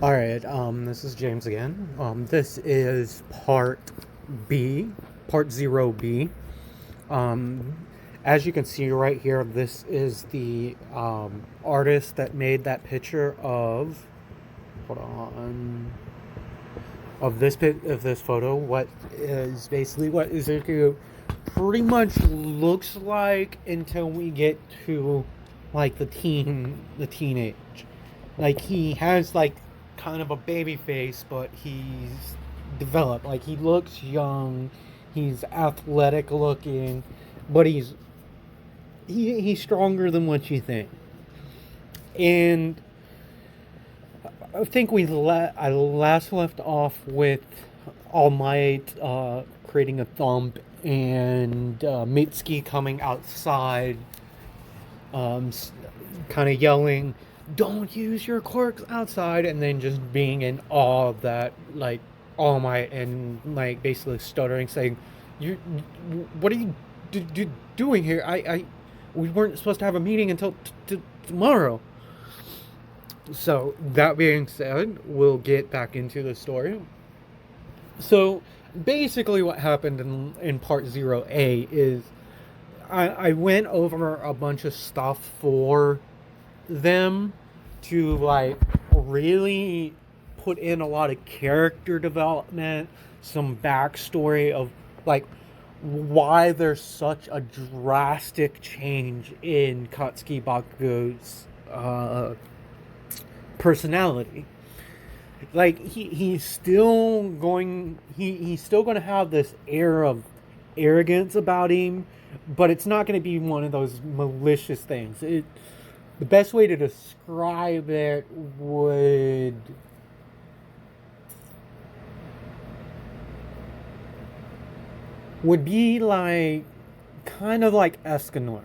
Alright, this is James again. This is part 0B. Um, as you can see right here, this is the artist that made that picture hold on, of this photo. What is basically what Izuku pretty much looks like until we get to like the teenage. Like he has like kind of a baby face, but he's developed. Like he looks young, he's athletic looking, but he's stronger than what you think. And I think I last left off with All Might creating a thump and Mitsuki coming outside, um, kind of yelling, "Don't use your quirks outside," and then just being in awe of that, like All Might, and like basically stuttering, saying, "You, what are you doing here? We weren't supposed to have a meeting until tomorrow." So, that being said, we'll get back into the story. So, basically, what happened in part 0A is I went over a bunch of stuff for them to, like, really put in a lot of character development, some backstory of, like, why there's such a drastic change in Katsuki Bakugo's personality. Like he's still going to have this air of arrogance about him, but it's not going to be one of those malicious things. The best way to describe it would be like kind of like Escanor,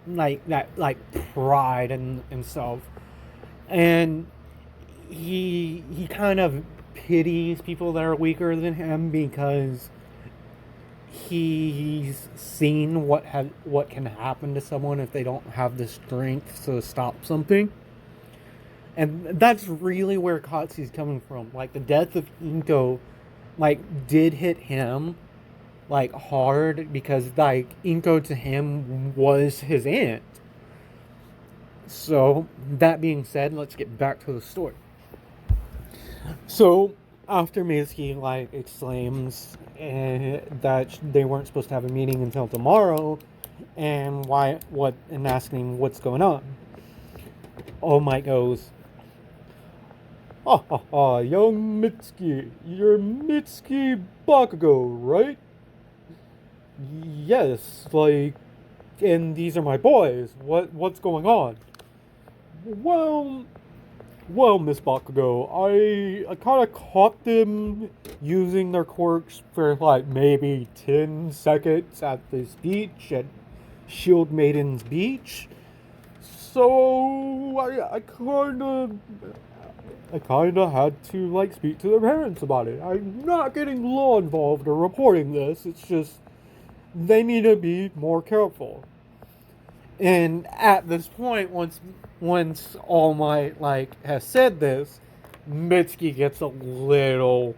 like that, like pride in himself. And he kind of pities people that are weaker than him because he's seen what can happen to someone if they don't have the strength to stop something. And that's really where Katsu's coming from. Like the death of Inko like did hit him like hard because like Inko to him was his aunt. So, that being said, let's get back to the story. So, after Mitsuki like exclaims that they weren't supposed to have a meeting until tomorrow, and asking what's going on, All Might goes, "Ha ha ha, young Mitsuki, you're Mitsuki Bakugo, right? Yes, like, and these are my boys. What's going on?" Well, Miss Bakugo, I kind of caught them using their quirks for like maybe 10 seconds at this beach at Shield Maiden's Beach. So I kinda had to like speak to their parents about it. I'm not getting law involved or reporting this. It's just they need to be more careful. And at this point, once All Might like has said this, Mitsuki gets a little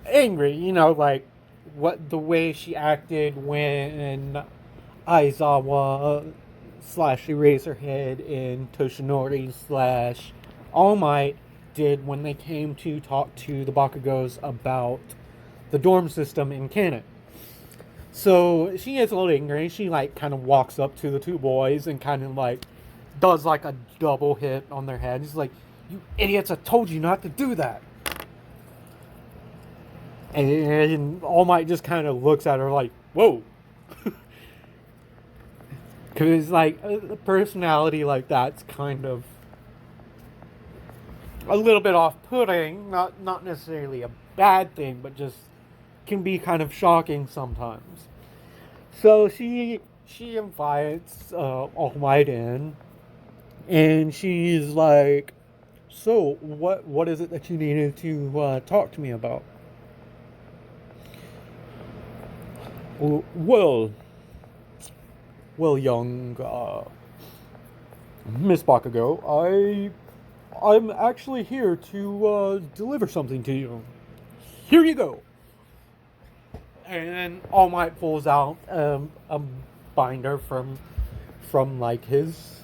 angry. You know, like what the way she acted when Aizawa slash Eraserhead and Toshinori slash All Might did when they came to talk to the Bakugos about the dorm system in canon. So she gets a little angry. She like kind of walks up to the two boys and kind of like does like a double hit on their head. He's like, "You idiots! I told you not to do that." And All Might just kind of looks at her like, "Whoa," because like a personality like that's kind of a little bit off-putting. Not necessarily a bad thing, but just can be kind of shocking sometimes. So she invites All Might in, and she's like, "So what is it that you needed to talk to me about?" Well, young Miss Bakugo, I I'm actually here to deliver something to you. Here you go. And All Might pulls out a binder from like his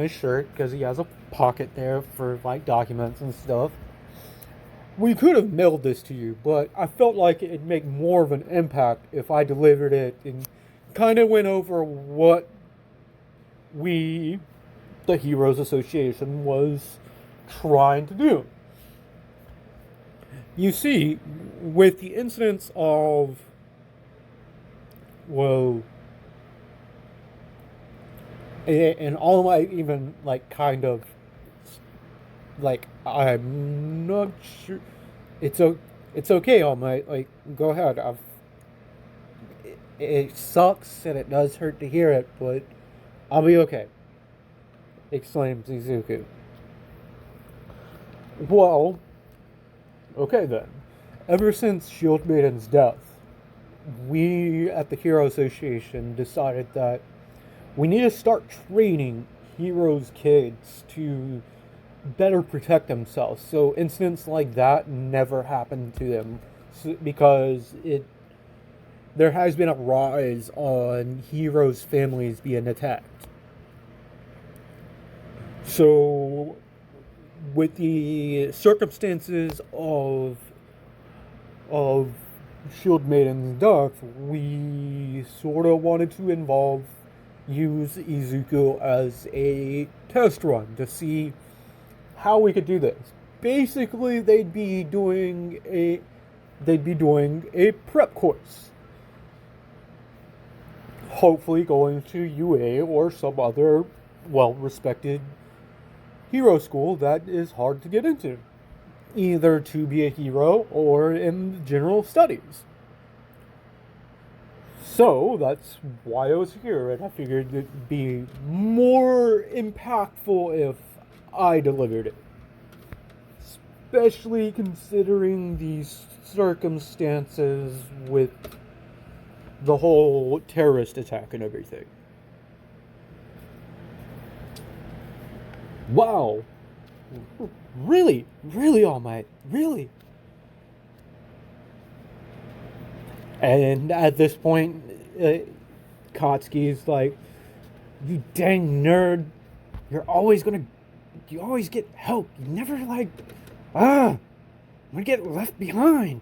shirt because he has a pocket there for like documents and stuff. We could have mailed this to you, but I felt like it'd make more of an impact if I delivered it and kind of went over what we, the Heroes Association, was trying to do. You see, with the incidents of, well, and all my even like kind of like I'm not sure. It's okay, All Might. Like, go ahead. It sucks and it does hurt to hear it, but I'll be okay. Exclaims Izuku. Well, okay then. Ever since Shield Maiden's death, we at the Hero Association decided that we need to start training heroes' kids to better protect themselves. So incidents like that never happen to them, because there has been a rise on heroes' families being attacked. So with the circumstances of Shield Maiden's death, we sort of wanted to use Izuku as a test run to see how we could do this. Basically, they'd be doing a prep course. Hopefully going to UA or some other well-respected hero school that is hard to get into, either to be a hero or in general studies. So that's why I was here, and I figured it'd be more impactful if I delivered it. Especially considering these circumstances with the whole terrorist attack and everything. Wow. Really? Really, All Might? Really? And at this point, Katsuki's like, "You dang nerd. You always get help. You never I'm gonna get left behind."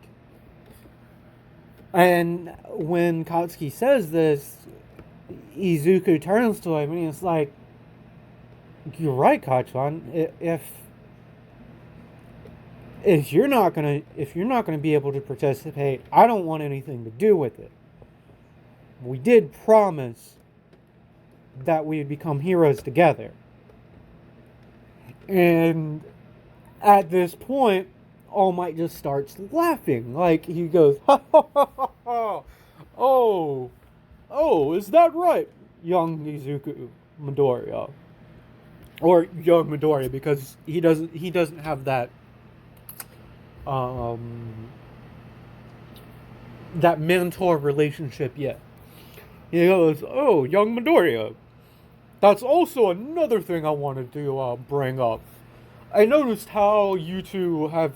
And when Katsuki says this, Izuku turns to him and he's like, "You're right, Kachan. If you're not gonna be able to participate, I don't want anything to do with it. We did promise that we would become heroes together." And at this point, All Might just starts laughing. Like, he goes, "Ha ha ha ha ha! Oh, is that right, young Izuku Midoriya?" Or young Midoriya, because he doesn't have that that mentor relationship yet. He goes, "Oh, young Midoriya. That's also another thing I wanted to bring up. I noticed how you two have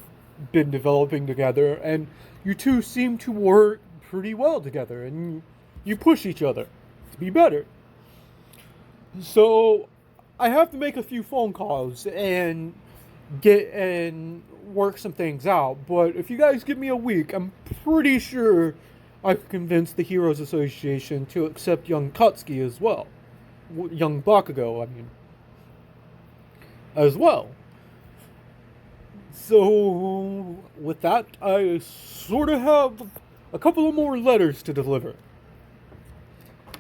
been developing together, and you two seem to work pretty well together, and you push each other to be better. So I have to make a few phone calls and work some things out. But if you guys give me a week, I'm pretty sure I've convinced the Heroes Association to accept young Katsuki as well. Young Bakugo, I mean. As well." So, with that, I sort of have a couple of more letters to deliver.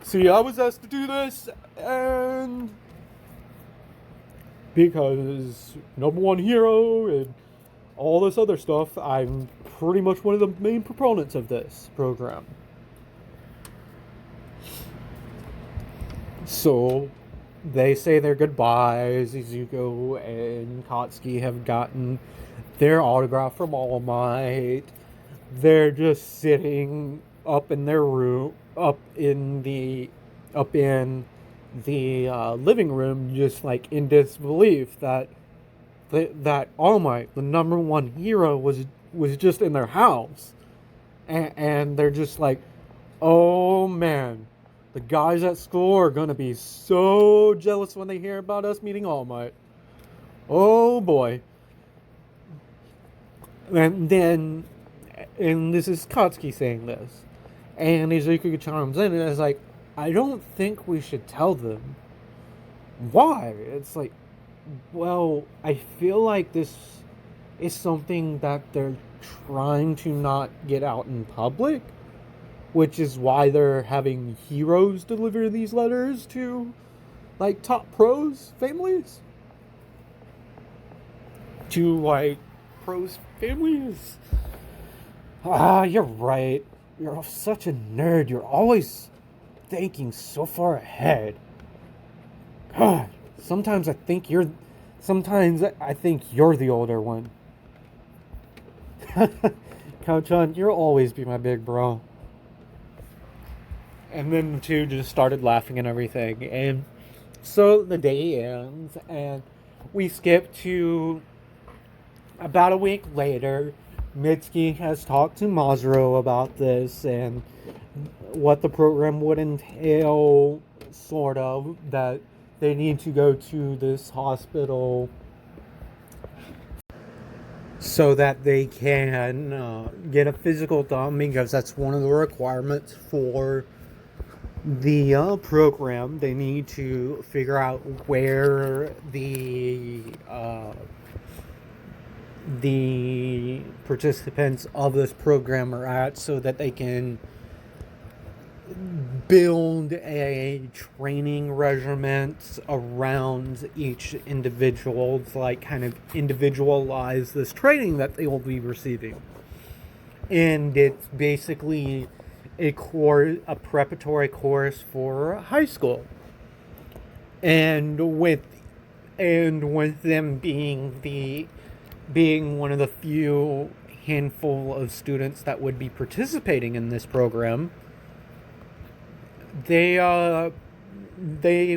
See, I was asked to do this, and because #1 hero and all this other stuff, I'm pretty much one of the main proponents of this program. So, they say their goodbyes. Izuku and Katsuki have gotten their autograph from All Might. They're just sitting up in their room, up in the living room, just like in disbelief that that All Might, the number one hero, was just in their house, and they're just like, oh man, the guys at school are gonna be so jealous when they hear about us meeting All Might. Oh boy. And then, and this is Katsuki saying this, and Izuku chimes in and is like, I don't think we should tell them. Why? It's like, well, I feel like this is something that they're trying to not get out in public, which is why they're having heroes deliver these letters to, like, top pros families. To, like, pros families. Ah, you're right. You're such a nerd. You're always thinking so far ahead. God, sometimes I think you're the older one. Kao-chan, you'll always be my big bro. And then the two just started laughing and everything. And so the day ends, and we skip to about a week later. Mitsuki has talked to Mazuro about this and what the program would entail, sort of, that they need to go to this hospital so that they can get a physical done, because that's one of the requirements for the program. They need to figure out where the participants of this program are at, so that they can build a training regiment around each individual to, like, kind of individualize this training that they will be receiving. And it's basically a preparatory course for high school. And with them being one of the few handful of students that would be participating in this program, they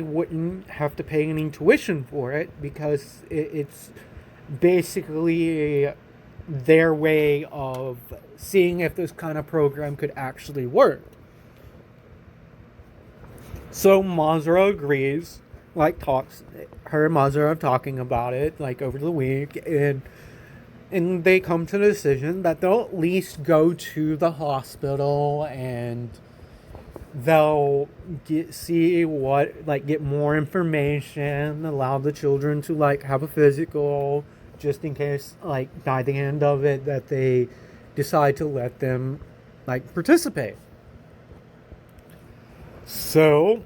wouldn't have to pay any tuition for it, because it's basically their way of seeing if this kind of program could actually work. So Mazuro agrees, like, her and Mazuro talking about it, like, over the week, and they come to the decision that they'll at least go to the hospital, and they'll get more information, allow the children to, like, have a physical, just in case, like, by the end of it, that they decide to let them, like, participate. So,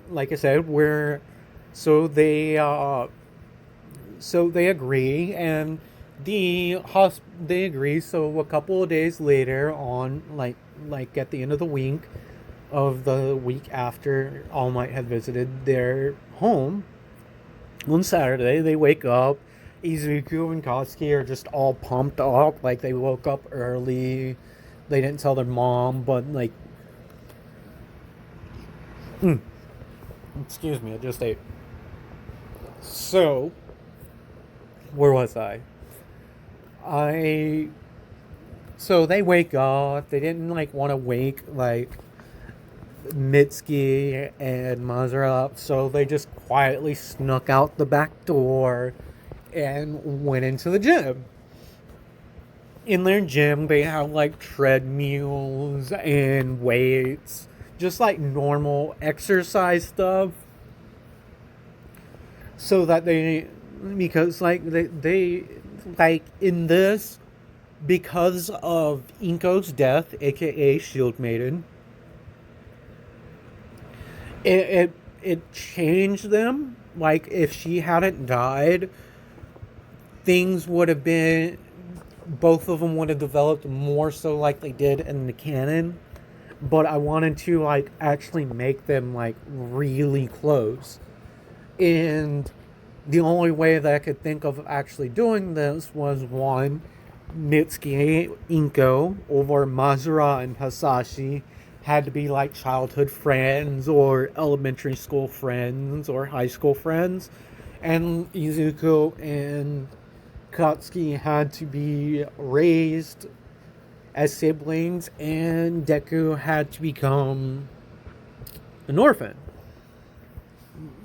like I said, they agree, and they agree. So a couple of days later, on like at the end of the week after All Might had visited their home, on Saturday, they wake up. Izuku and Katsuki are just all pumped up, like they woke up early. They didn't tell their mom, but like, excuse me, I just ate. So, where was I? So they wake up. They didn't want to wake Mitsuki and Mazura up, so they just quietly snuck out the back door and went into the gym. In their gym, they have treadmills and weights, just normal exercise stuff. So that because in this, because of Inko's death, aka Shield Maiden, it changed them. If she hadn't died, things would have been, both of them would have developed more so like they did in the canon. But I wanted to actually make them really close. And the only way that I could think of actually doing this was, one, Mitsuki, Inko, or Mazura and Hasashi had to be childhood friends or elementary school friends or high school friends. And Izuku and Katsuki had to be raised as siblings, and Deku had to become an orphan.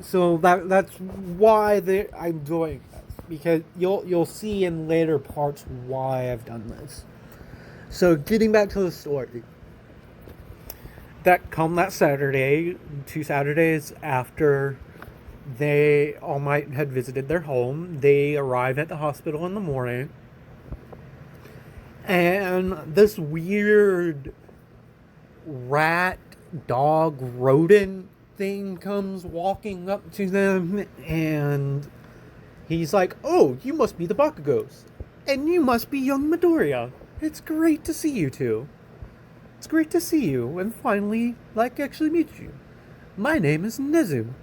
So that's why I'm doing this, because you'll see in later parts why I've done this. So getting back to the story, that Saturday, 2 Saturdays after they All Might had visited their home, they arrive at the hospital in the morning, and this weird rat, dog, rodent thing comes walking up to them, and he's like, "Oh, you must be the Bakugos, and you must be young Midoriya. It's great to see you two. It's great to see you, and finally, actually meet you. My name is Nezu."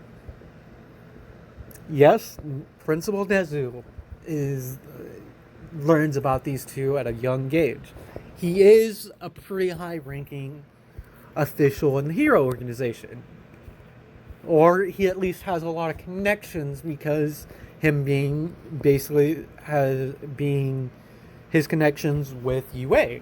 Yes, Principal Nezu is learns about these two at a young age. He is a pretty high-ranking official in the hero organization, or he at least has a lot of connections, because him being basically has being his connections with UA,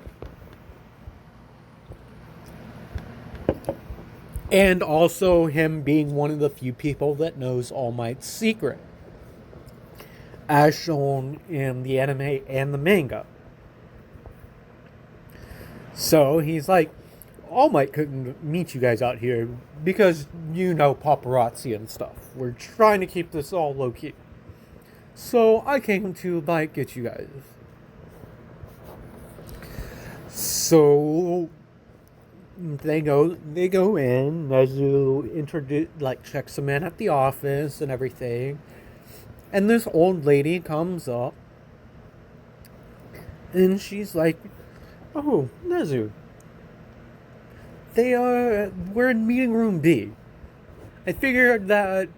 and also him being one of the few people that knows All Might's secret, as shown in the anime and the manga. So he's like, All Might couldn't meet you guys out here because paparazzi and stuff. We're trying to keep this all low key. So I came to get you guys. So they go in. Nezu checks them in at the office and everything. And this old lady comes up, and she's like, "Oh, Nezu, we're in meeting room B. I figured that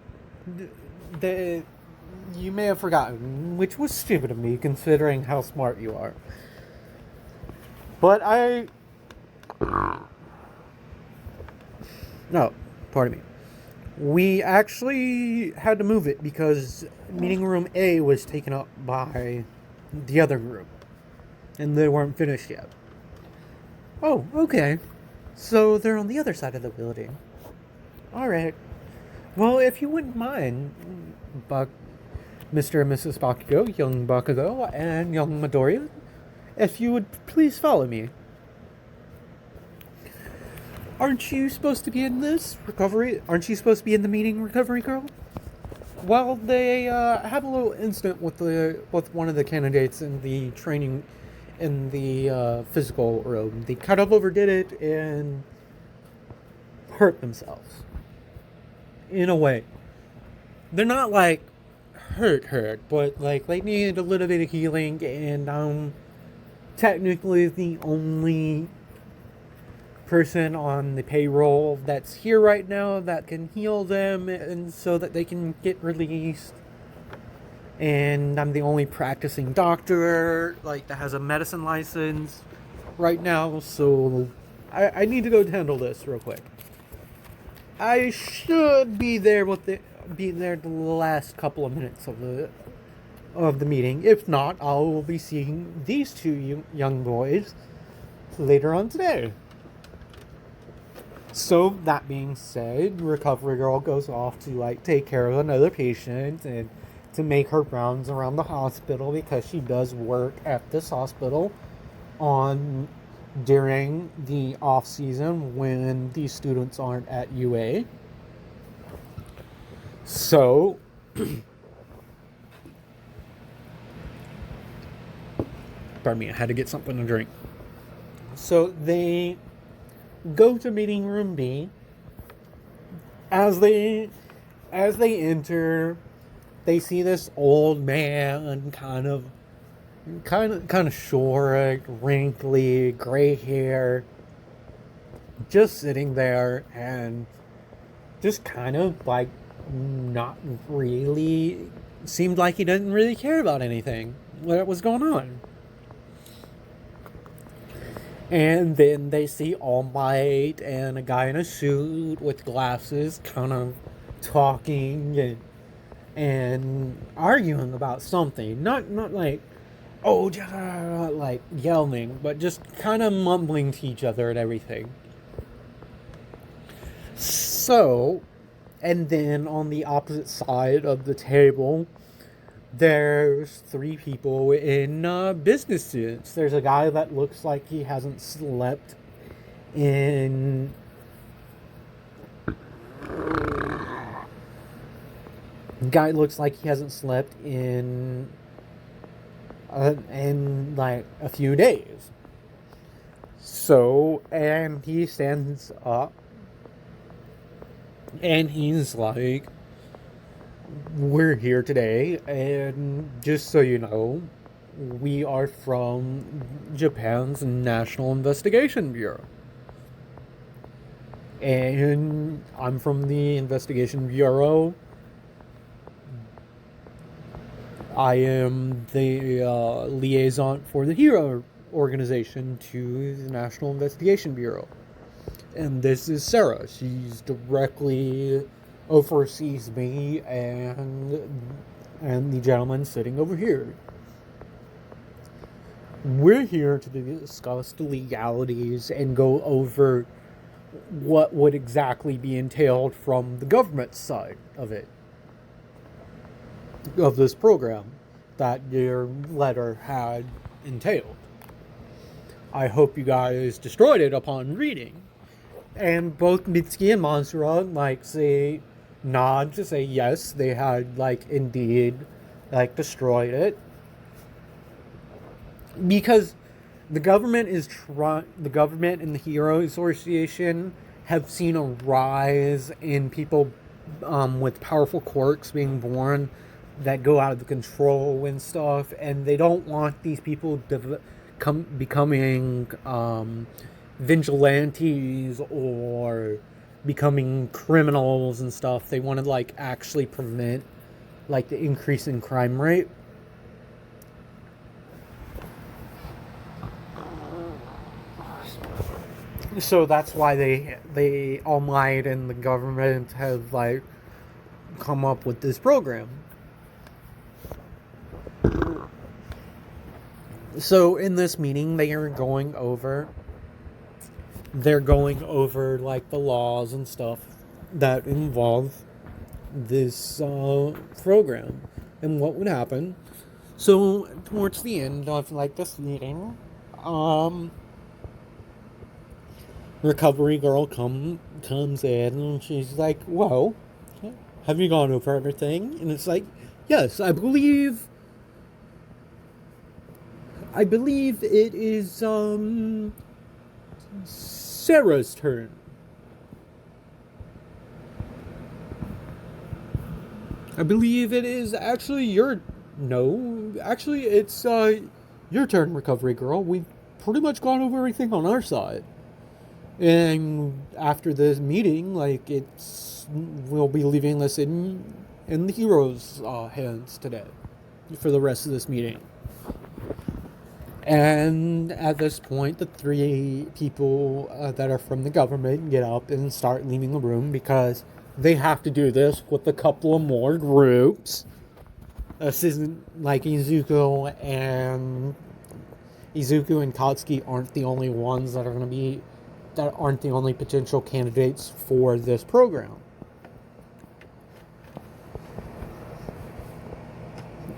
you may have forgotten, which was stupid of me considering how smart you are. But no, pardon me. We actually had to move it because meeting room A was taken up by the other group, and they weren't finished yet." "Oh, okay. So they're on the other side of the building. Alright. Well, if you wouldn't mind, Mr. and Mrs. Bakugo, young Bakugo, and young Midoriya, if you would please follow me. Aren't you supposed to be in this recovery? Aren't you supposed to be in the meeting, recovery girl?" Well, they have a little incident with one of the candidates in the training, in the physical room. They kind of overdid it and hurt themselves. In a way. They're not hurt, but they need a little bit of healing, and I'm technically the only person on the payroll that's here right now that can heal them, and so that they can get released. And I'm the only practicing doctor that has a medicine license right now, so I need to go handle this real quick. I should be there the last couple of minutes of the meeting. If not, I will be seeing these two young boys later on today. So that being said, recovery girl goes off to take care of another patient and to make her rounds around the hospital, because she does work at this hospital during the off season when the students aren't at UA. So pardon me, I had to get something to drink. So they go to meeting room B. As they enter, they see this old man, kind of short, wrinkly, gray hair, just sitting there and just not really, seemed like he didn't really care about anything, what was going on. And then they see All Might and a guy in a suit with glasses kind of talking, and and arguing about something. Not like, oh, like yelling, but just kind of mumbling to each other and everything. So, and then on the opposite side of the table, there's three people in business suits. There's a guy that looks like he hasn't slept in guy looks like he hasn't slept in like a few days. So, and he stands up and he's like, we're here today, and just so you know, we are from Japan's National Investigation Bureau. And I'm from the Investigation Bureau. I am the liaison for the HERO organization to the National Investigation Bureau. And this is Sarah. She's directly oversees me and the gentleman sitting over here. We're here to discuss the legalities and go over what would exactly be entailed from the government side of it, of this program that your letter had entailed. I hope you guys destroyed it upon reading. And both Mitsuki and Mansura nod to say yes, they had indeed destroyed it. Because the government and the Hero Association have seen a rise in people with powerful quirks being born that go out of control and stuff, and they don't want these people becoming vigilantes or becoming criminals and stuff. They want to actually prevent the increase in crime rate. So that's why they All Might and the government have come up with this program. So in this meeting, they're going over the laws and stuff that involve this program and what would happen. So towards the end of this meeting, Recovery Girl comes in and she's like, "Well, have you gone over everything?" And it's like, "Yes, I believe it is Sarah's turn." I believe it is actually it's your turn, Recovery Girl. We've pretty much gone over everything on our side. And after this meeting, we'll be leaving this in the heroes' hands today for the rest of this meeting. And at this point, the three people that are from the government get up and start leaving the room because they have to do this with a couple of more groups. This isn't like Izuku and Katsuki aren't the only ones that aren't the only potential candidates for this program.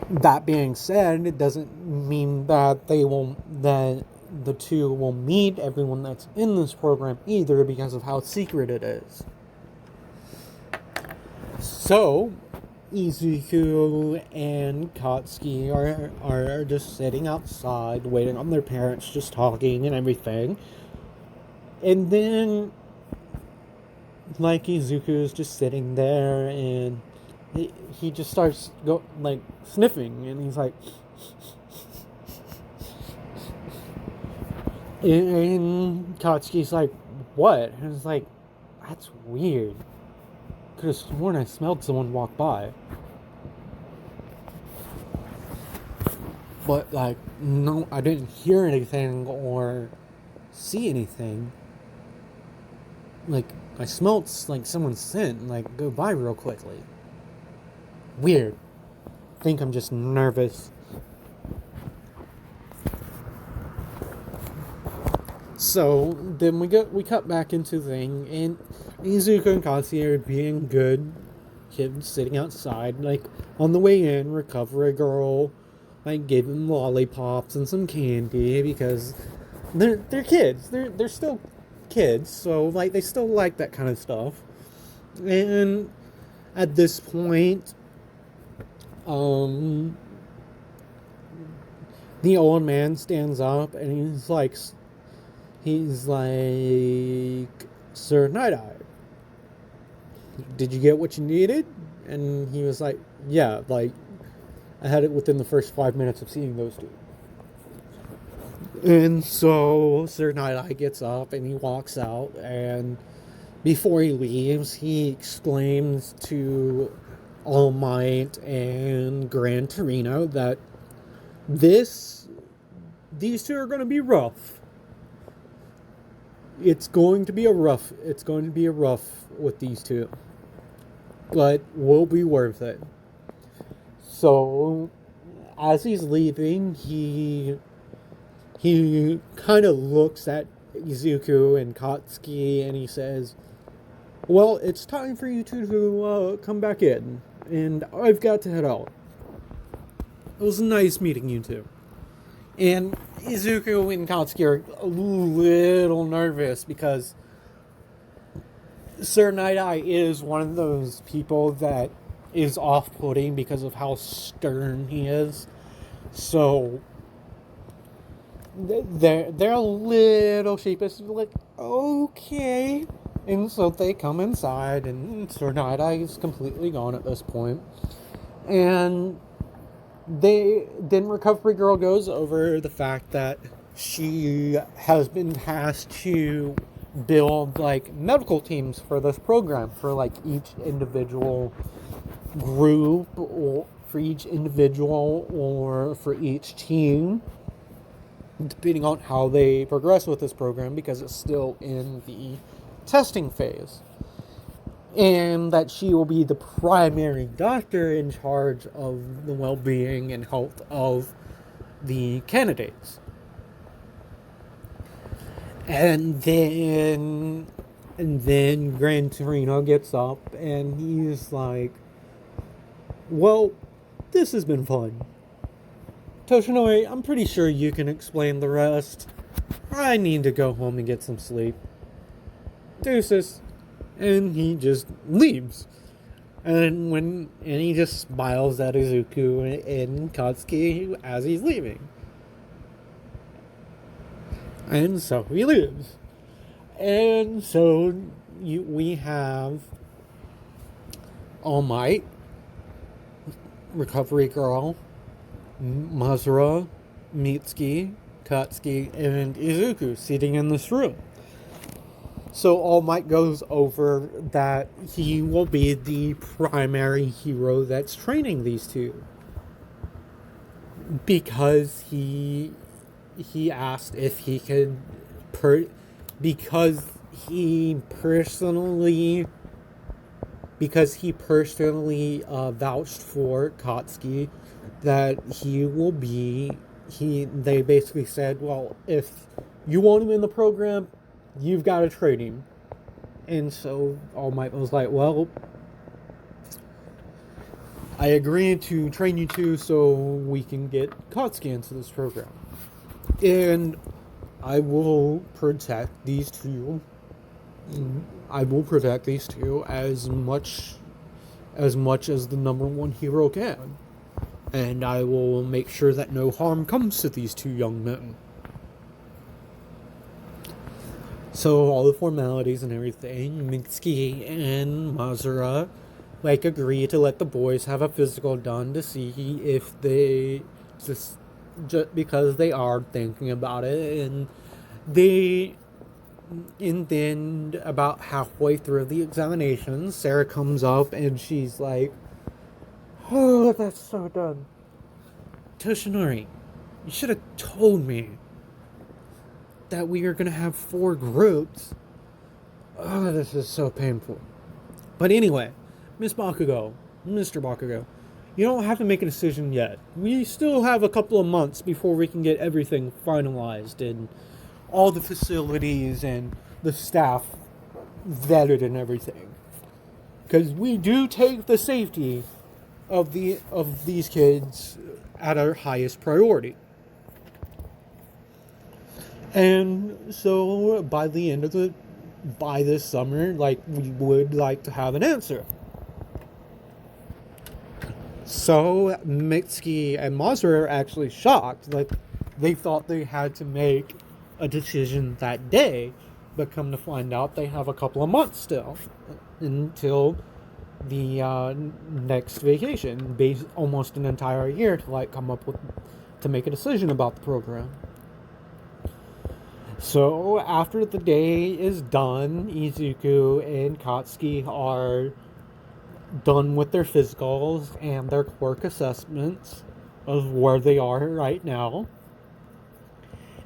That being said, it doesn't mean that the two will meet everyone that's in this program either because of how secret it is. So, Izuku and Katsuki are just sitting outside waiting on their parents, just talking and everything. And then, Izuku is just sitting there, and he just starts sniffing, and he's like, and Katsuki's like, "What?" And it's like, "That's weird. Could have sworn I smelled someone walk by." But no, I didn't hear anything or see anything. I smelled someone's scent go by real quickly. Weird. I think I'm just nervous. So then we cut back into the thing, and Izuku and Katsuki are being good kids sitting outside, like on the way in. Recovery girl, like gave them lollipops and some candy because they're kids. They're still kids, so like they still like that kind of stuff. And at this point, the old man stands up and he's like, Sir Night Eye, did you get what you needed? And he was like, yeah, like, I had it within the first 5 minutes of seeing those two. And so Sir Night Eye gets up and he walks out, and before he leaves, he exclaims to All Might and Gran Torino that these two are going to be rough. It's going to be a rough with these two, but will be worth it. So as he's leaving, he kind of looks at Izuku and Katsuki and he says, well, it's time for you two to come back in, and I've got to head out. It was nice meeting you two. And Izuku and Katsuki are a little nervous because Sir Night Eye is one of those people that is off-putting because of how stern he is. So they're a little sheepish, like, okay. And so they come inside, and Sir Night Eye is completely gone at this point. And then Recovery Girl goes over the fact that she has been tasked to build like medical teams for this program, for like each individual group, or for each individual, or for each team, depending on how they progress with this program, because it's still in the testing phase. And that she will be the primary doctor in charge of the well-being and health of the candidates. And then Gran Torino gets up and he's like, well, this has been fun. Toshinori, I'm pretty sure you can explain the rest. I need to go home and get some sleep. Deuces. And he just leaves. And he just smiles at Izuku and Katsuki as he's leaving. And so he leaves. And so we have All Might, Recovery Girl, Mazura, Mitsuki, Katsuki, and Izuku sitting in this room. So All Might goes over that he will be the primary hero that's training these two, because he asked if he could because he personally vouched for Katsuki that they basically said, well, if you want him in the program, you've got to train him. And so All Might was like, well, I agreed to train you two so we can get Katsuki into this program. And I will protect these two. I will protect these two as much as the number one hero can. And I will make sure that no harm comes to these two young men. So all the formalities and everything, Mitsuki and Mazura agree to let the boys have a physical done to see if they just because they are thinking about it. And then about halfway through the examination, Sarah comes up and she's like, oh, that's so done. Toshinori, you should have told me that we are going to have 4 groups. Oh, this is so painful. But anyway, Mr. Bakugo, You don't have to make a decision yet. We still have a couple of months before we can get everything finalized and all the facilities and the staff vetted and everything. Because we do take the safety of these kids at our highest priority. And so by this summer, like, we would like to have an answer. So Mitsuki and Mazur are actually shocked. Like, they thought they had to make a decision that day, but come to find out they have a couple of months still until the next vacation, almost an entire year to to make a decision about the program. So after the day is done, Izuku and Katsuki are done with their physicals and their quirk assessments of where they are right now.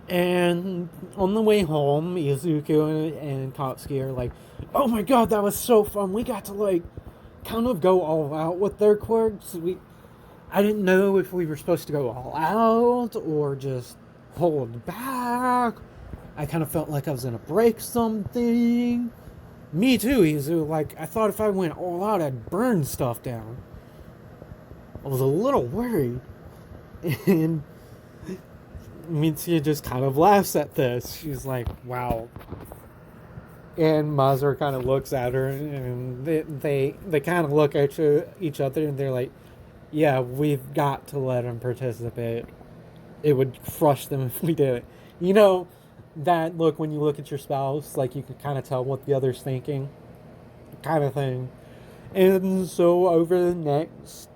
And on the way home, Izuku and Katsuki are like, "Oh my god, that was so fun. We got to kind of go all out with their quirks. I didn't know if we were supposed to go all out or just hold back. I kind of felt like I was gonna break something." Me too, Izu. I thought if I went all out, I'd burn stuff down. I was a little worried. And Mitsuya just kind of laughs at this. She's like, "Wow." And Mazur kind of looks at her, and they kind of look at each other, and they're like, "Yeah, we've got to let him participate. It would crush them if we did it." You know, that look when you look at your spouse, you can kind of tell what the other's thinking, kind of thing. And so over the next,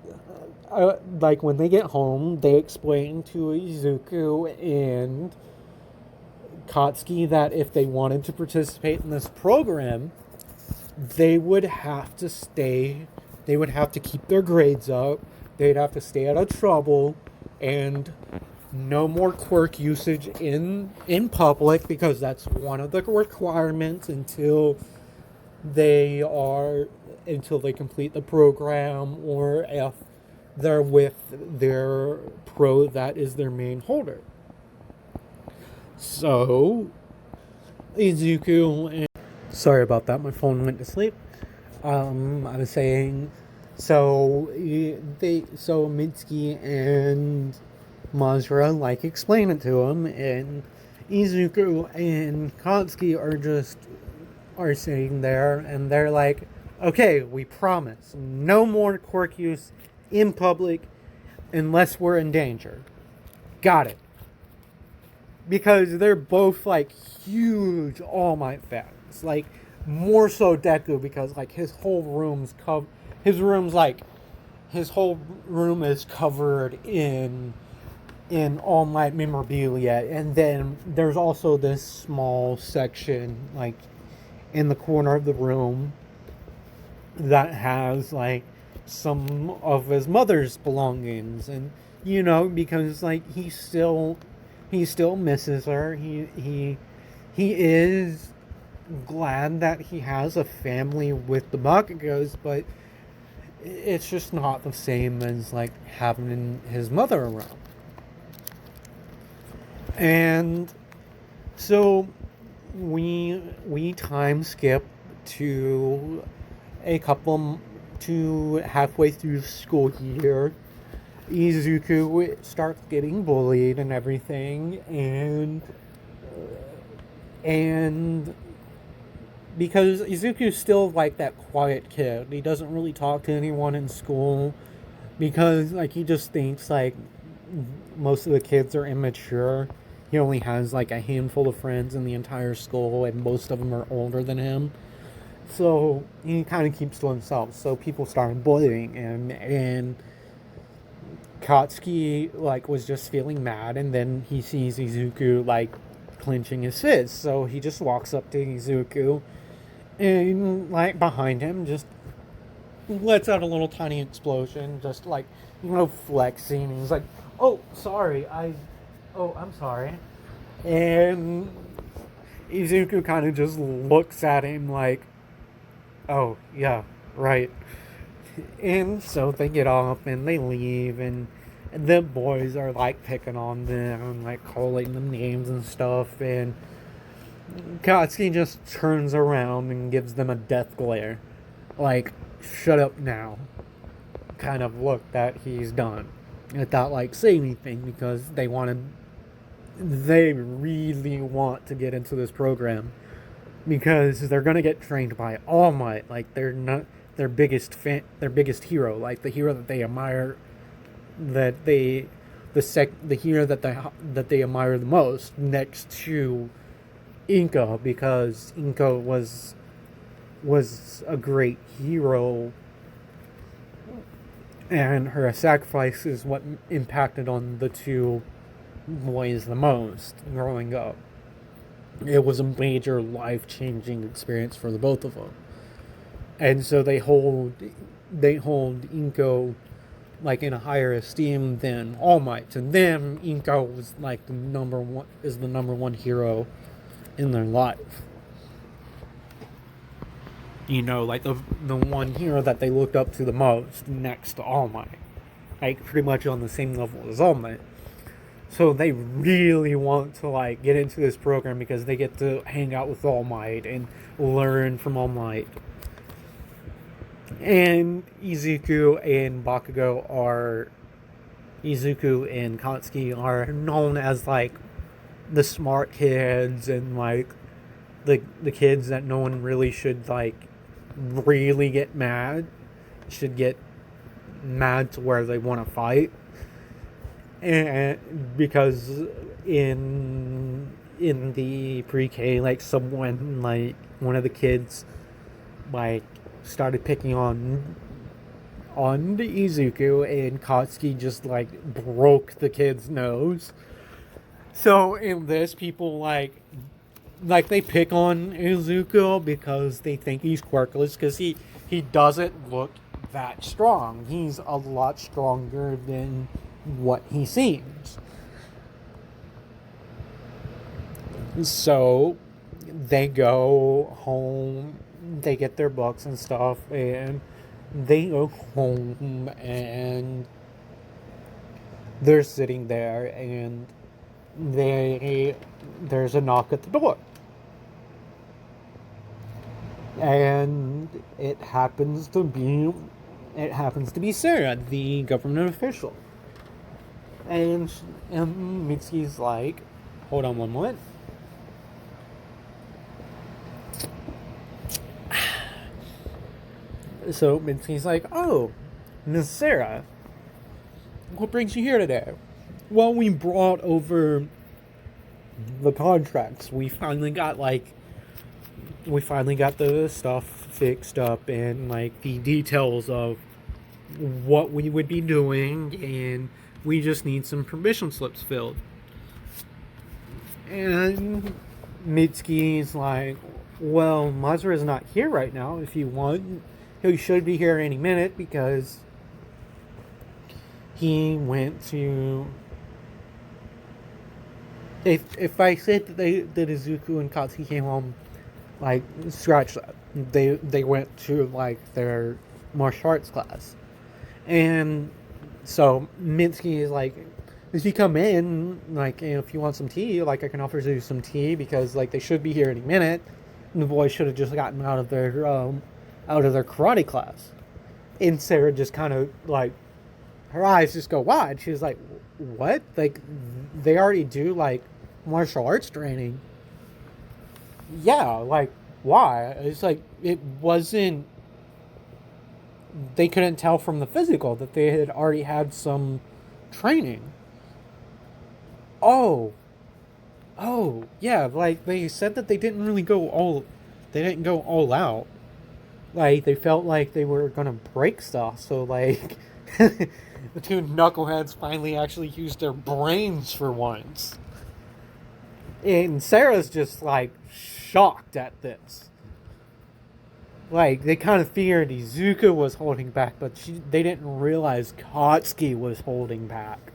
when they get home, they explain to Izuku and Katsuki that if they wanted to participate in this program, they would have to keep their grades up, they'd have to stay out of trouble, and no more quirk usage in public, because that's one of the requirements until they complete the program, or if they're with their pro that is their main holder. So Izuku and sorry about that, my phone went to sleep. I was saying, so Mitsuki and Mazura explain it to him, and Izuku and Katsuki are sitting there, and they're like, "Okay, we promise, no more quirk use in public unless we're in danger. Got it." Because they're both huge All Might fans, more so Deku, because his whole room's his whole room is covered in All Might memorabilia, and then there's also this small section in the corner of the room that has some of his mother's belongings, and because he still misses her. He is glad that he has a family with the Bakugos, but it's just not the same as having his mother around. And so we time skip to halfway through the school year. Izuku starts getting bullied and everything, and because Izuku's still that quiet kid, he doesn't really talk to anyone in school, because he just thinks most of the kids are immature. He only has a handful of friends in the entire school, and most of them are older than him. So he kind of keeps to himself. So people started bullying him, and Katsuki was just feeling mad, and then he sees Izuku clenching his fist. So he just walks up to Izuku, and behind him just lets out a little tiny explosion, just flexing. And he's like, "Oh, sorry, I'm sorry." And Izuku kind of just looks at him "Oh, yeah, right." And so they get up and they leave, and the boys are like picking on them and like calling them names and stuff. And Katsuki just turns around and gives them a death glare, like, shut up now, kind of look that he's done. Without like saying anything because they really want to get into this program because they're gonna get trained by All Might. Like they're not their biggest hero, like the hero that they admire, that they the hero that they admire the most, next to Inko, because Inko was a great hero, and her sacrifice is what impacted on the two boys the most growing up. It was a major life-changing experience for the both of them, and so they hold Inko like in a higher esteem than All Might. To them, Inko was like the number one hero in their life. You know, like the one hero that they looked up to the most, next to All Might, like pretty much on the same level as All Might. So they really want to like get into this program because they get to hang out with All Might and learn from All Might. And Izuku and Katsuki are known as like the smart kids, and like the kids that no one really should like really should get mad to where they want to fight. And because in the pre-K, like someone, like one of the kids like started picking on the Izuku, and Katsuki just like broke the kid's nose. So in this, people like they pick on Izuku because they think he's quirkless, because he doesn't look that strong. He's a lot stronger than what he seems. So they go home, they get their books and stuff, and they go home, and they're sitting there, and there's a knock at the door. And it happens to be Sarah, the government official. And Mitsuki's like, hold on one moment. So Mitsuki's like, oh, Miss Sarah, what brings you here today? Well, we brought over the contracts. We finally got the stuff fixed up, and like the details of what we would be doing, and we just need some permission slips filled. And Mitsuki's like, well, Mazura's not here right now. If you want, he should be here any minute because he went to... If I said that Izuku and Katsuki came home, like, scratch that. They went to like their martial arts class. And so Mitsuki is like, if you come in, like, if you want some tea, like, I can offer you some tea, because like they should be here any minute. And the boys should have just gotten out of their karate class. And Sarah just kind of like, her eyes just go wide. She's like, what? Like, they already do like martial arts training. Yeah, like, why? It's like, it wasn't, they couldn't tell from the physical that they had already had some training. Oh, yeah, like, they said that they didn't go all out. Like, they felt like they were gonna break stuff, so like, the two knuckleheads finally actually used their brains for once. And Sarah's just like shocked at this. Like, they kind of figured Izuku was holding back, but they didn't realize Katsuki was holding back.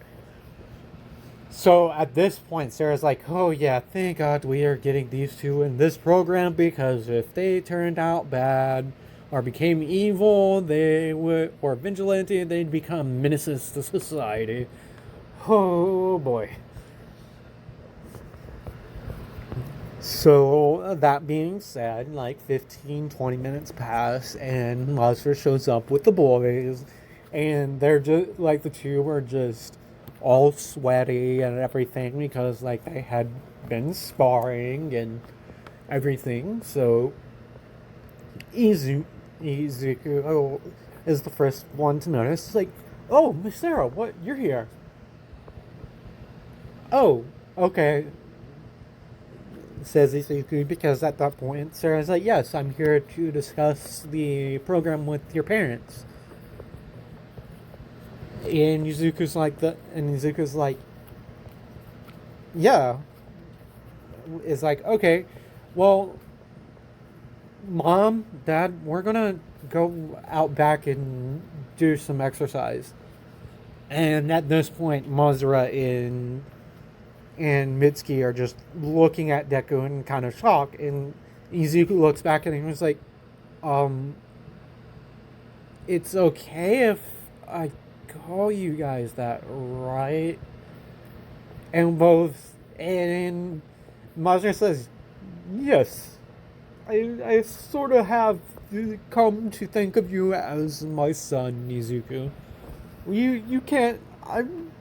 So at this point, Sarah's like, oh yeah, thank God we are getting these two in this program, because if they turned out bad, or became evil, they would, or vigilante, they'd become menaces to society. Oh boy. So, that being said, like 15, 20 minutes pass, and Monster shows up with the boys, and they're just, like, the two are just all sweaty and everything because, like, they had been sparring and everything. So, Izuku is the first one to notice. It's like, oh, Miss Sarah, what? You're here. Oh, okay, says Izuku, because at that point Sarah's like, yes, I'm here to discuss the program with your parents. And Izuku's like, yeah. Is like, okay, well, Mom, Dad, we're gonna go out back and do some exercise. And at this point, Mazura and Mitsuki are just looking at Deku in kind of shock. And Izuku looks back at him and was like, um, it's okay if I call you guys that, right? And Mazura says, yes, I sort of have come to think of you as my son, Izuku. You can't, I'm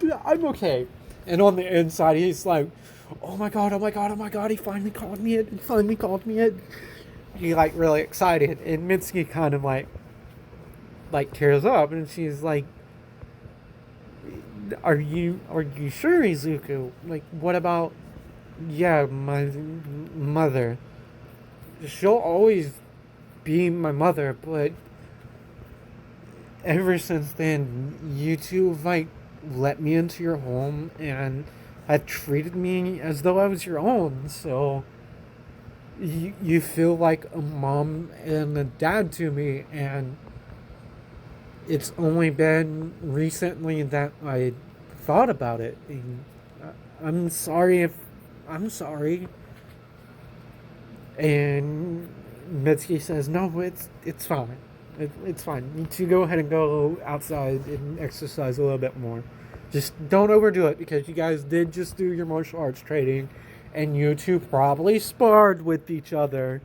okay. And on the inside, he's like, oh my god, oh my god, oh my god, he finally called me it, he finally called me it. He, like, really excited. And Mitsuki kind of, like tears up, and she's like, are you sure, Izuku? Like, what about, yeah, my mother? She'll always be my mother, but ever since then, you two have, like, let me into your home and have treated me as though I was your own. So you feel like a mom and a dad to me, and it's only been recently that I thought about it. And I'm sorry if I'm sorry. And Mitsuki says, no, it's fine. It's fine. You two go ahead and go outside and exercise a little bit more. Just don't overdo it, because you guys did just do your martial arts training, and you two probably sparred with each other.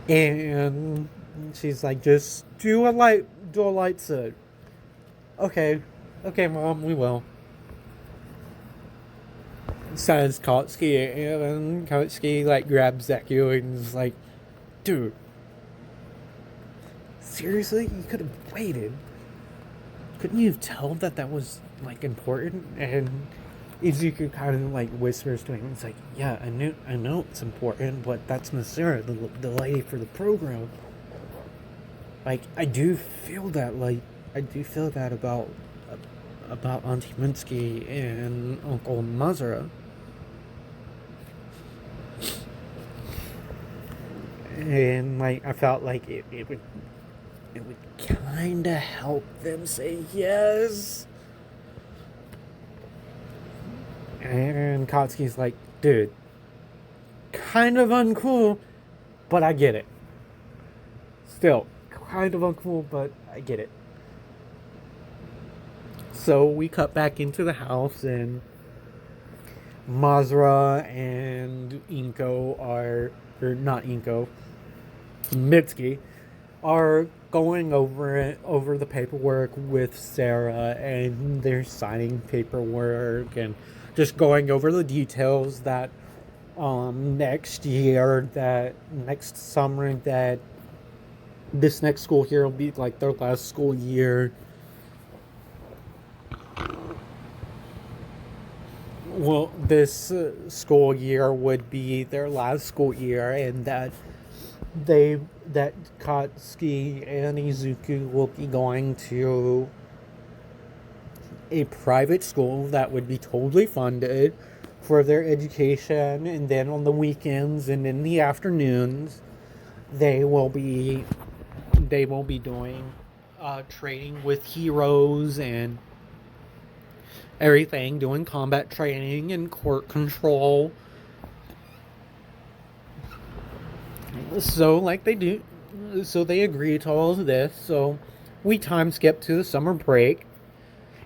And she's like, just do a light set. Okay, Mom, we will. Says Kotsky, and Kotsky, like, grabs Deku and is like, dude, seriously? You could have waited. Couldn't you tell that was, like, important? And Izuku kind of, like, whispers to him. It's like, yeah, I know it's important, but that's Masura, the lady for the program. Like, I do feel that about Auntie Minsky and Uncle Mazura. And, like, I felt like it would kind of help them say yes. And Kotsky's like, dude, kind of uncool, but I get it. Still, kind of uncool, but I get it. So we cut back into the house, and Mazura and Mitsuki are going over the paperwork with Sarah, and they're signing paperwork and just going over the details that next summer, that this next school year will be, like, their last school year. Well, this school year would be their last school year, and that Katsuki and Izuku will be going to a private school that would be totally funded for their education, and then on the weekends and in the afternoons, they will be doing training with heroes and everything, doing combat training and quirk control. So like they do, so they agree to all of this. So we time skip to the summer break.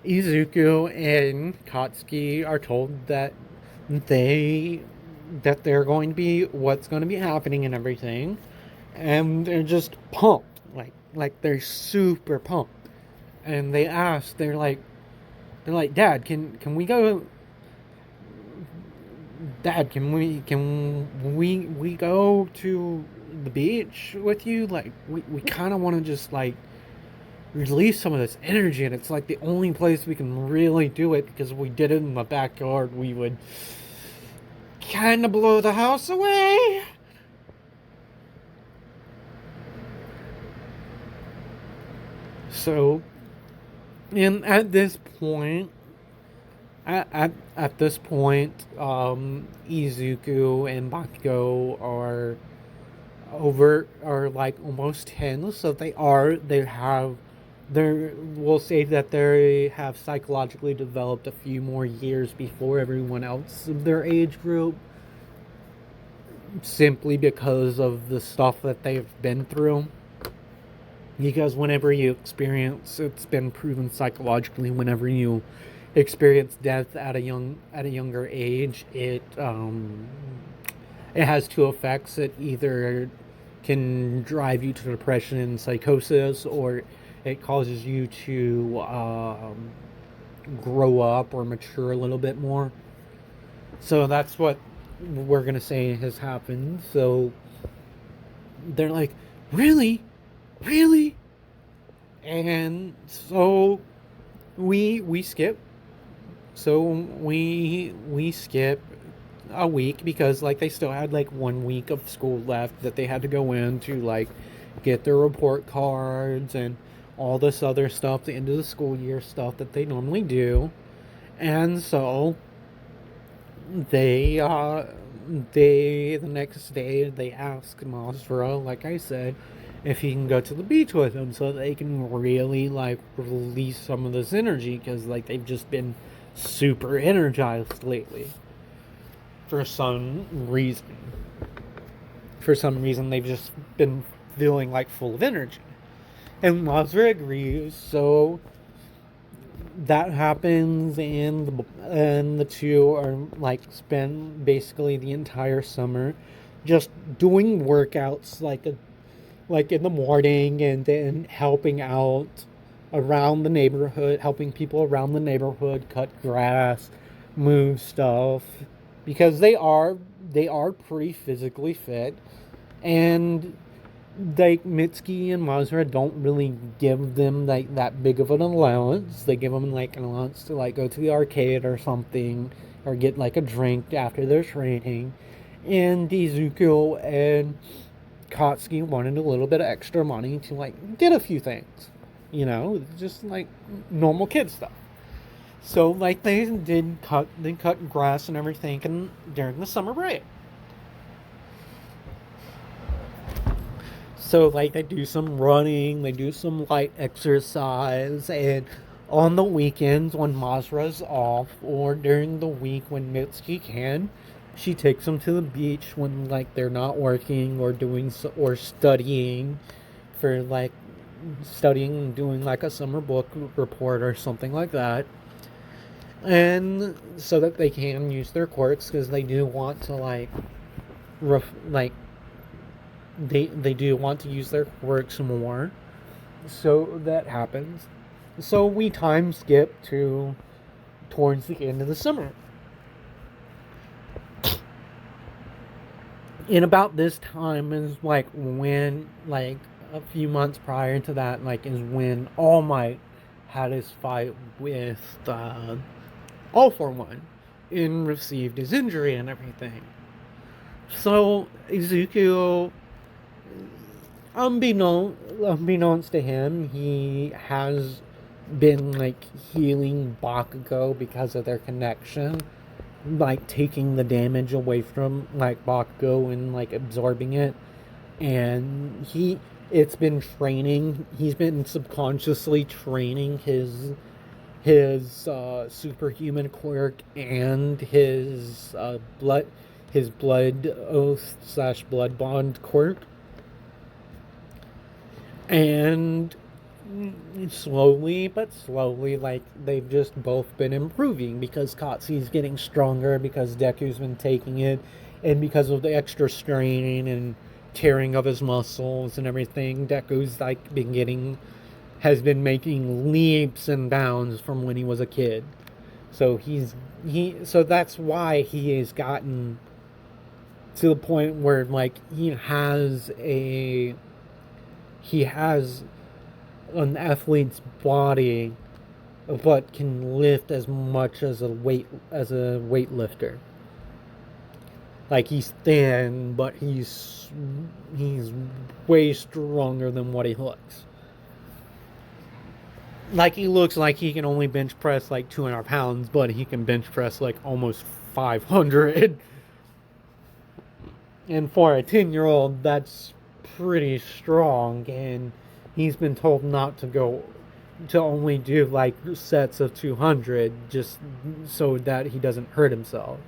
Izuku and Katsuki are told they they're going to be what's going to be happening and everything, and they're just pumped, like they're super pumped. And they ask, they're like, Dad, can we go? Dad, can we go to the beach with you? Like we kind of want to just like release some of this energy, and it's like the only place we can really do it, because if we did it in the backyard, we would kind of blow the house away. So, and at this point, Izuku and Bakugo are like almost 10, so we'll say that they have psychologically developed a few more years before everyone else of their age group, simply because of the stuff that they've been through. Because whenever you experience, it's been proven psychologically, whenever you experience death at a younger age, it has two effects. It either can drive you to depression and psychosis, or it causes you to grow up or mature a little bit more. So that's what we're gonna say has happened. So they're like, really, really, and so we skip. So we skip a week, because like they still had like 1 week of school left that they had to go in to like get their report cards and all this other stuff, the end of the school year stuff that they normally do. And so they the next day they ask Masra, like I said, if he can go to the beach with them, so they can really like release some of this energy, because like they've just been super energized lately for some reason. For some reason, they've just been feeling like full of energy. And Masra agrees, so that happens, and the two are like spend basically the entire summer just doing workouts, like in the morning, and then helping out around the neighborhood, helping people around the neighborhood cut grass, move stuff, because they are pretty physically fit. And like Mitsuki and Mazura don't really give them like that big of an allowance. They give them like an allowance to like go to the arcade or something, or get like a drink after their training. And Izuku and Katsuki wanted a little bit of extra money to like get a few things, just like normal kid stuff. So like they cut grass and everything, and during the summer break. So like they do some running, they do some light exercise, and on the weekends when Masra's off, or during the week when Mitsuki can, she takes them to the beach when like they're not working or or studying, for like studying and doing like a summer book report or something like that. And so that they can use their quirks, because they do want to like they do want to use their quirks more. So that happens. So we time skip to towards the end of the summer. And about this time is like when, like a few months prior to that, like is when All Might had his fight with All For One, and received his injury and everything. So Ezekiel, unbeknownst to him, he has been like healing Bakugo because of their connection, like taking the damage away from like Bakugo and like absorbing it. And it's been training. He's been subconsciously training his superhuman quirk and his blood his blood oath / blood bond quirk. And slowly but slowly, like, they've just both been improving because Katsu's getting stronger, because Deku's been taking it, and because of the extra straining and tearing of his muscles and everything, Deku's like has been making leaps and bounds from when he was a kid. So so that's why he has gotten to the point where like he has an athlete's body, but can lift as much as a weightlifter. Like, he's thin, but he's way stronger than what he looks. Like, he looks like he can only bench press like 200 pounds, but he can bench press like almost 500. And for a 10-year-old, that's pretty strong. And he's been told not to only do like sets of 200 just so that he doesn't hurt himself.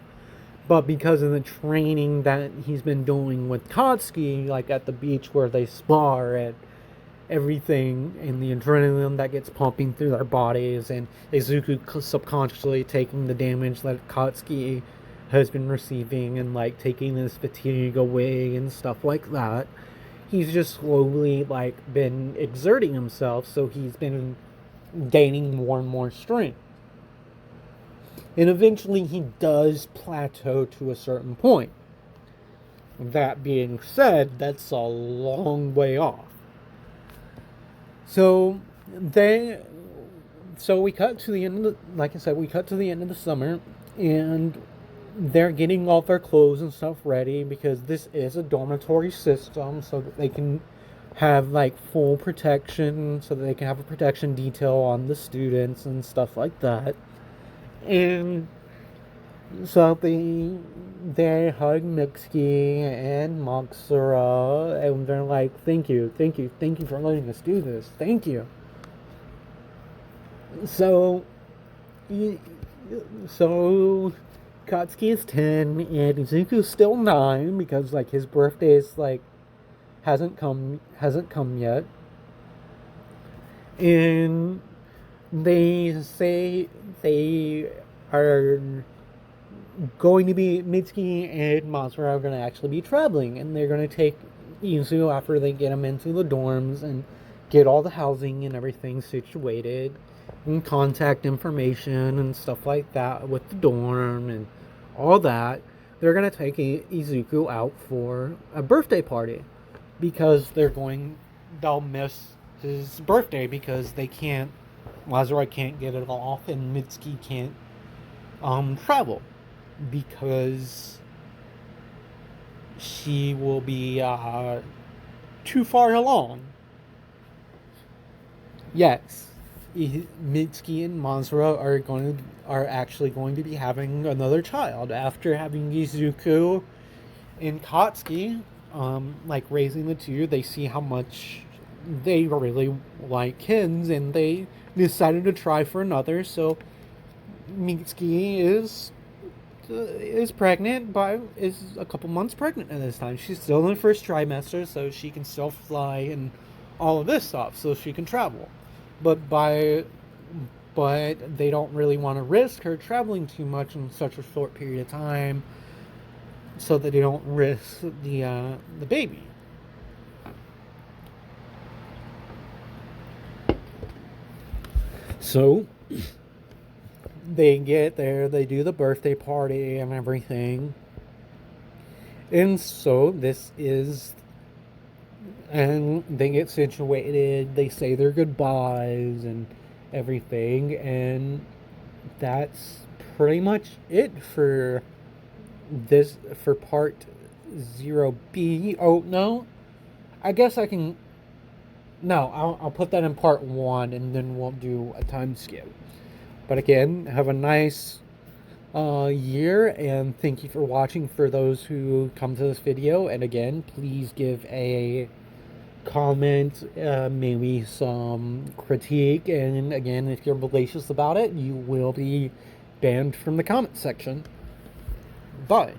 But because of the training that he's been doing with Katsuki, like at the beach where they spar and everything, and the adrenaline that gets pumping through their bodies, and Izuku subconsciously taking the damage that Katsuki has been receiving and like taking his fatigue away and stuff like that, he's just slowly like been exerting himself, so he's been gaining more and more strength. And eventually he does plateau to a certain point. That being said, that's a long way off. So we cut to the end of we cut to the end of the summer, and they're getting all their clothes and stuff ready because this is a dormitory system, so that they can have like full protection, so that they can have a protection detail on the students and stuff like that. And so they hug Mitsuki and Matsura, and they're like, thank you for letting us do this. Thank you. So Katsuki is 10 and Izuku's still 9 because like his birthday is like hasn't come yet. And they say they are going to be Mitsuki and Matsura are going to actually be traveling, and they're going to take Izu after they get him into the dorms and get all the housing and everything situated and contact information and stuff like that with the dorm and all that. They're going to take Izuku out for a birthday party because they'll miss his birthday because Lazarus can't get it off and Mitsuki can't travel because she will be too far along. Yes, Mitsuki and Matsura are actually going to be having another child after having Izuku and Katsuki. Like raising the two, they see how much they really like kids, and they decided to try for another. So Mitsuki is pregnant, is a couple months pregnant at this time. She's still in the first trimester, so she can still fly and all of this stuff, so she can travel. But they don't really want to risk her traveling too much in such a short period of time, so that they don't risk the baby. So they get there, they do the birthday party and everything. And so and they get situated, they say their goodbyes and everything, and that's pretty much it for part 0B. Oh, no. I guess I can... No, I'll put that in part 1, and then we'll do a time skip. But again, have a nice year, and thank you for watching for those who come to this video. And again, please give a comment, maybe some critique, and again, if you're malicious about it, you will be banned from the comment section. Bye.